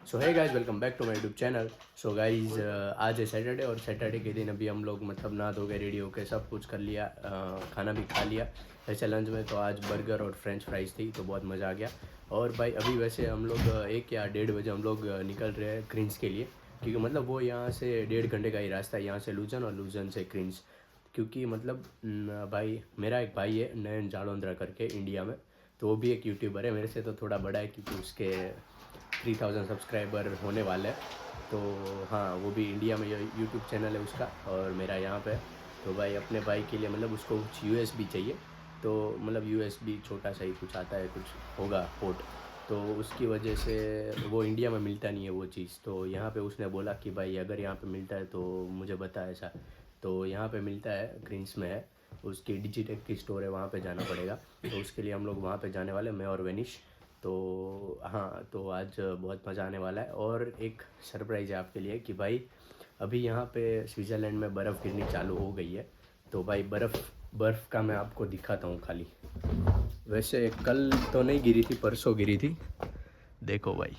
सो है guys, welcome back to my YouTube channel. So guys, आज है सैटरडे और सैटरडे के दिन अभी हम लोग मतलब नहा धो के रेडी होके सब कुछ कर लिया, खाना भी खा लिया। वैसे लंच में तो आज बर्गर और फ्रेंच फ्राइज़ थी तो बहुत मज़ा आ गया। और भाई अभी वैसे हम लोग 1 या 1:30 बजे हम लोग निकल रहे हैं क्रीन्स के लिए, क्योंकि मतलब वो यहाँ से 1.5 घंटे का ही रास्ता है, यहाँ से लुजन और लुजन से क्रीन्स। क्योंकि मतलब भाई मेरा एक भाई है नयन जालंधरा करके इंडिया में, तो वो भी एक यूट्यूबर है, मेरे से तो थोड़ा बड़ा है क्योंकि उसके 3000 सब्सक्राइबर होने वाले हैं। तो हाँ, वो भी इंडिया में यूट्यूब चैनल है उसका और मेरा यहाँ पे है। तो भाई अपने भाई के लिए मतलब उसको कुछ यूएसबी चाहिए, तो मतलब यूएसबी छोटा सा ही कुछ आता है, कुछ होगा पोर्ट, तो उसकी वजह से वो इंडिया में मिलता नहीं है वो चीज़। तो यहाँ पे उसने बोला कि भाई अगर यहाँ पे मिलता है तो मुझे बता ऐसा। तो यहाँ पे मिलता है, ग्रीन्स में है, उसकी डिजिटेक की स्टोर है, वहाँ पे जाना पड़ेगा। तो उसके लिए हम लोग वहाँ पे जाने वाले, मैं और वेनिश। तो हाँ, तो आज बहुत मज़ा आने वाला है। और एक सरप्राइज़ है आपके लिए कि भाई अभी यहाँ पे स्विट्ज़रलैंड में बर्फ़ गिरनी चालू हो गई है। तो भाई बर्फ़ का मैं आपको दिखाता हूँ खाली। वैसे कल तो नहीं गिरी थी, परसों गिरी थी, देखो भाई।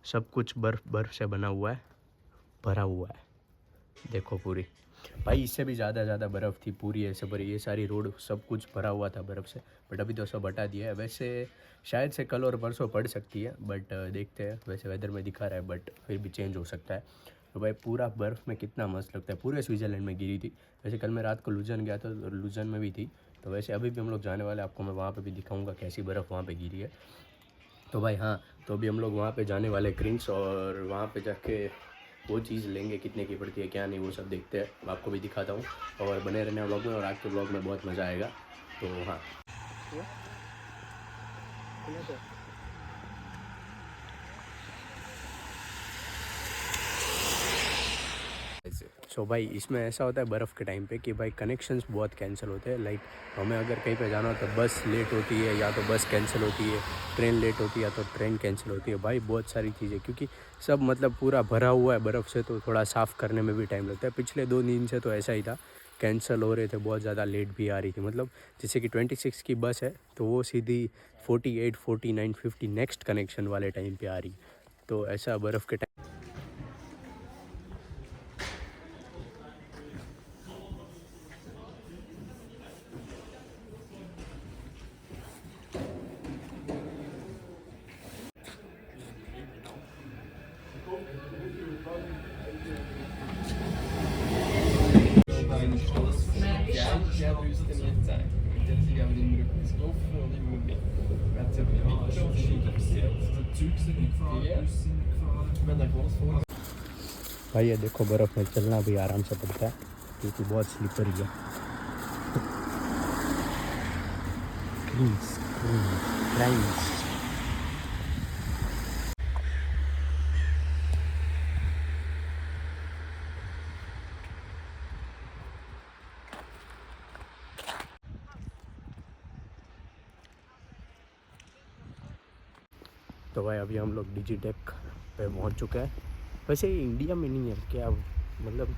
सब कुछ बर्फ़ बर्फ़ से बना हुआ है, भरा हुआ है, देखो पूरी। भाई इससे भी ज़्यादा बर्फ़ थी, पूरी ऐसे भरी, ये सारी रोड सब कुछ भरा हुआ था बर्फ़ से। बट अभी तो सब हटा दिया है। वैसे शायद से कल और परसों पड़ सकती है, बट देखते हैं। वैसे वेदर में दिखा रहा है बट फिर भी चेंज हो सकता है। तो भाई पूरा बर्फ़ में कितना मस्त लगता है, पूरे स्विट्ज़रलैंड में गिरी थी। वैसे कल मैं रात को लुजन गया था और लुजन में भी थी। तो वैसे अभी भी हम लोग जाने वाले हैं, आपको मैं वहाँ पर भी दिखाऊँगा कैसी बर्फ़ वहाँ पर गिरी है। तो भाई हाँ, तो अभी हम लोग वहाँ पे जाने वाले क्रिंस, और वहाँ पे जाके वो चीज़ लेंगे, कितने की पड़ती है क्या नहीं वो सब देखते हैं, आपको भी दिखाता हूँ। और बने रहने व्लॉग में, और आज के व्लॉग में बहुत मज़ा आएगा। तो हाँ, सो भाई इसमें ऐसा होता है बर्फ़ के टाइम पे कि भाई कनेक्शंस बहुत कैंसिल होते हैं। लाइक हमें अगर कहीं पे जाना हो तो बस लेट होती है, या तो बस कैंसिल होती है, ट्रेन लेट होती है, या तो ट्रेन कैंसिल होती है। भाई बहुत सारी चीज़ें, क्योंकि सब मतलब पूरा भरा हुआ है बर्फ़ से, तो थोड़ा साफ़ करने में भी टाइम लगता है। पिछले 2 दिन से तो ऐसा ही था, कैंसिल हो रहे थे, बहुत ज़्यादा लेट भी आ रही थी। मतलब जैसे कि 26 की बस है तो वो सीधी 48, 49, 50 नेक्स्ट कनेक्शन वाले टाइम पे आ रही। तो ऐसा बर्फ़ के time. Ja, bei uns dann nicht zeigen. Dann sind ja immer etwas gelaufen und immer mit. Wir haben es ja bei Mittelschule so Zeugs sind gefahren, Busse sind gefahren. Wir haben ein großes Vorhaben. भाई ये देखो, बर्फ़ में चलना भी आराम से पड़ता है क्योंकि बहुत स्लिपरी है। Creams creams crimes. तो भाई अभी हम लोग डिजिटेक पे पहुंच चुके हैं। वैसे ये इंडिया में नहीं है क्या, मतलब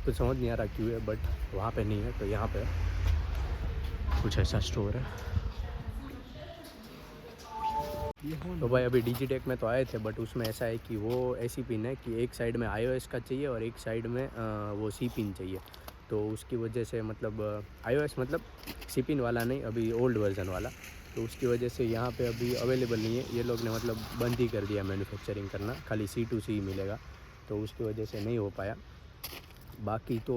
कुछ समझ नहीं आ रहा क्यों है, बट वहाँ पे नहीं है, तो यहाँ पे कुछ ऐसा स्टोर है। तो भाई अभी डिजिटेक में तो आए थे, बट उसमें ऐसा है कि वो ऐसी पिन है कि एक साइड में iOS का चाहिए और एक साइड में वो सी पिन चाहिए। तो उसकी वजह से मतलब iOS मतलब सी पिन वाला नहीं, अभी ओल्ड वर्जन वाला। तो उसकी वजह से यहाँ पे अभी अवेलेबल नहीं है, ये लोग ने मतलब बंद ही कर दिया मैन्युफैक्चरिंग करना, खाली C2C मिलेगा। तो उसकी वजह से नहीं हो पाया। बाकी तो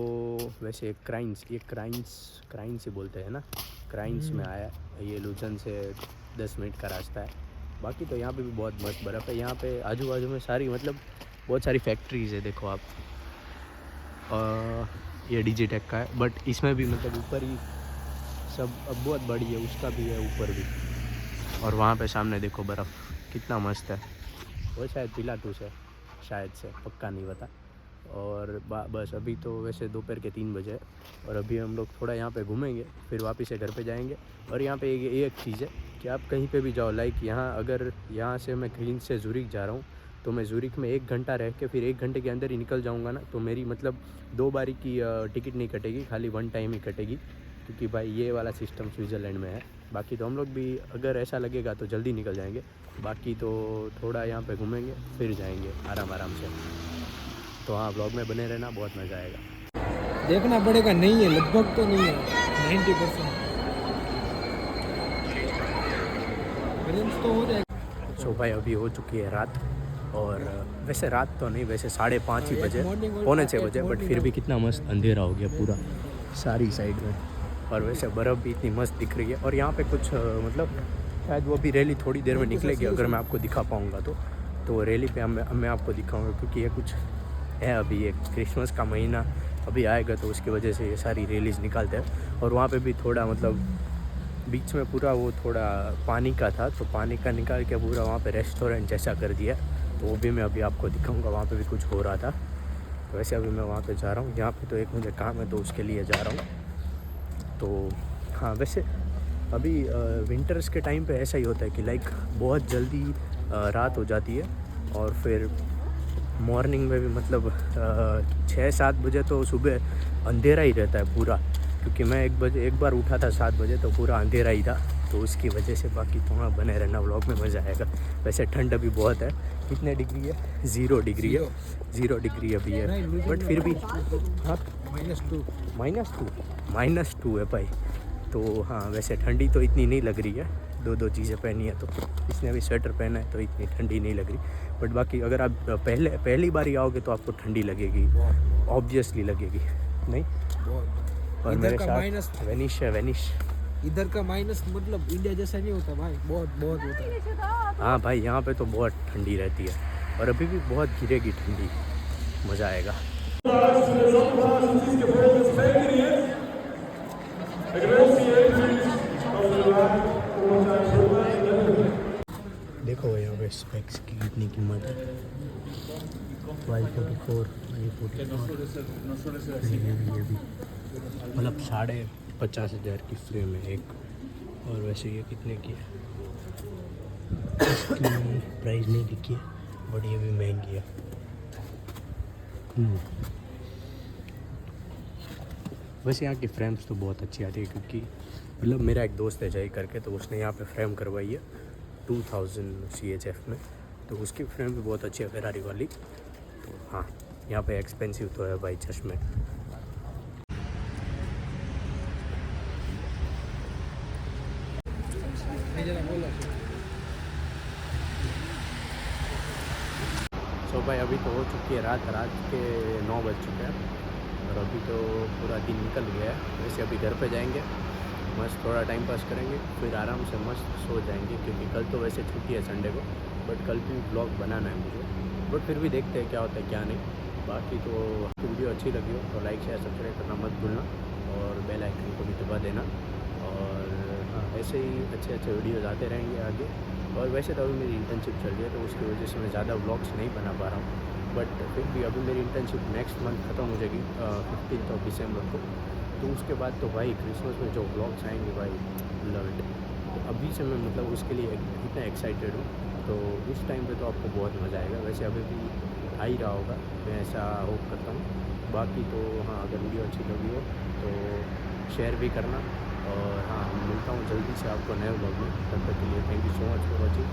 वैसे क्राइंस ही बोलते हैं ना, क्राइंस में आया है, ये लुजन से 10 मिनट का रास्ता है। बाकी तो यहाँ पे भी बहुत मस्त बर्फ़ है, यहाँ पे आजू बाजू में सारी मतलब बहुत सारी फैक्ट्रीज़ है, देखो आप। ये डिजिटेक का है, बट इसमें भी मतलब ऊपर ही सब अब बहुत बड़ी है, उसका भी है ऊपर भी। और वहाँ पे सामने देखो बर्फ़ कितना मस्त है, वो शायद पिलाटूस है, शायद से, पक्का नहीं पता। और बस अभी तो वैसे दोपहर के 3 बजे है, और अभी हम लोग थोड़ा यहाँ पे घूमेंगे, फिर वापस से घर पे जाएंगे। और यहाँ पे एक चीज़ है कि आप कहीं पे भी जाओ, लाइक यहाँ अगर यहाँ से मैं क्रीन से ज़ुरिक जा रहा हूँ तो मैं ज़ूरिख में 1 घंटा रह के फिर 1 घंटे के अंदर ही निकल जाऊँगा ना, तो मेरी मतलब 2 बारी की टिकट नहीं कटेगी, खाली 1 टाइम ही कटेगी, क्योंकि भाई ये वाला सिस्टम स्विट्ज़रलैंड में है। बाकी तो हम लोग भी अगर ऐसा लगेगा तो जल्दी निकल जाएंगे, बाकी तो थोड़ा यहाँ पे घूमेंगे फिर जाएंगे आराम से। तो हाँ, ब्लॉग में बने रहना, बहुत मज़ा आएगा। देखना पड़ेगा, नहीं है लगभग तो नहीं है, 90% तो हो जाएगा। सो भाई अभी हो चुकी है रात, और वैसे रात तो नहीं, वैसे 5:30 ही बजे, 5:45 बजे, बट फिर भी कितना मस्त अंधेरा हो गया पूरा सारी साइड में। और वैसे बर्फ़ भी इतनी मस्त दिख रही है। और यहाँ पे कुछ मतलब शायद वो भी रैली थोड़ी देर में निकलेगी, अगर मैं आपको दिखा पाऊँगा तो रैली पे मैं आपको दिखाऊँगा, क्योंकि ये कुछ है अभी, एक क्रिसमस का महीना अभी आएगा तो उसकी वजह से ये सारी रैलीज़ निकालते हैं। और वहाँ पे भी थोड़ा मतलब बीच में पूरा वो थोड़ा पानी का था, तो पानी का निकाल के पूरा वहाँ पे रेस्टोरेंट जैसा कर दिया, तो वो भी मैं अभी आपको दिखाऊंगा। वहाँ पे भी कुछ हो रहा था, तो वैसे अभी मैं वहाँ पे जा रहा हूँ। यहाँ पे तो एक मुझे काम है, तो उसके लिए जा रहा हूँ। तो हाँ, वैसे अभी विंटर्स के टाइम पे ऐसा ही होता है कि लाइक बहुत जल्दी रात हो जाती है, और फिर मॉर्निंग में भी मतलब 6-7 बजे तो सुबह अंधेरा ही रहता है पूरा, क्योंकि मैं एक बार उठा था 7 बजे तो पूरा अंधेरा ही था, तो उसकी वजह से। बाकी तो हाँ, बने रहना, व्लॉग में मज़ा आएगा। वैसे ठंड अभी बहुत है, कितने डिग्री है? 0 डिग्री है, 0 डिग्री अभी है, बट फिर भी हाँ, -2 है भाई। तो हाँ, वैसे ठंडी तो इतनी नहीं लग रही है, 2 चीज़ें पहनी है, तो इसने भी स्वेटर पहना है तो इतनी ठंडी नहीं लग रही। बट बाकी अगर आप पहली बार ही आओगे तो आपको ठंडी लगेगी, ऑब्वियसली लगेगी, नहीं? और मेरे साथ वेनिश है, वेनिश। इधर का माइनस मतलब इंडिया जैसा नहीं होता भाई, बहुत होता है। हाँ भाई, यहाँ पे तो बहुत ठंडी रहती है, और अभी भी बहुत गिरेगी ठंडी, मज़ा आएगा। देखो यहाँ पे स्पेक्स की कितनी कीमत है, 1244, ये भी मतलब 50,500 की फ्रेम है एक। और वैसे ये कितने की है इसकी प्राइस नहीं लिखी है, बट ये भी महंगी है। वैसे यहाँ की फ्रेम्स तो बहुत अच्छी आती है, क्योंकि मतलब मेरा एक दोस्त है जय करके, तो उसने यहाँ पे फ्रेम करवाई है 2000 CHF में, तो उसकी फ्रेम भी बहुत अच्छी है, फेरारी वाली। तो हाँ, यहाँ पे एक्सपेंसिव तो है भाई चश्मे। तो भाई अभी तो हो चुकी है रात के 9 बज चुके हैं, और अभी तो पूरा दिन निकल गया है। वैसे अभी घर पे जाएंगे, मस्त थोड़ा टाइम पास करेंगे, फिर आराम से मस्त सो जाएंगे, क्योंकि कल तो वैसे छुट्टी है संडे को, बट कल भी ब्लॉग बनाना है मुझे, बट फिर भी देखते हैं क्या होता है क्या नहीं। बाकी तो वीडियो अच्छी लगी हो तो लाइक शेयर सब्सक्राइब करना मत भूलना, और बेल आइकन को भी दबा देना। और हाँ, ऐसे ही अच्छे वीडियोज़ आते रहेंगे आगे। और वैसे तो अभी मेरी इंटर्नशिप चल रही है, तो उसकी वजह से मैं ज़्यादा व्लॉग्स नहीं बना पा रहा हूँ, बट फिर भी अभी मेरी इंटर्नशिप नेक्स्ट मंथ ख़त्म हो जाएगी 15 दिसंबर को। तो उसके बाद तो भाई क्रिसमस में जो व्लॉग्स आएंगे भाई, लव इट। तो अभी से मैं मतलब उसके लिए इतना एक्साइटेड हूँ, तो उस टाइम पे तो आपको बहुत मज़ा आएगा। वैसे अभी भी आ ही रहा होगा, मैं ऐसा होप करता हूँ। बाकी तो हाँ, अगर वीडियो अच्छी लगी हो तो शेयर भी करना, और हाँ, मिलता हूँ जल्दी से आपको नए व्लॉग में। तब तक के लिए thank you so much for watching.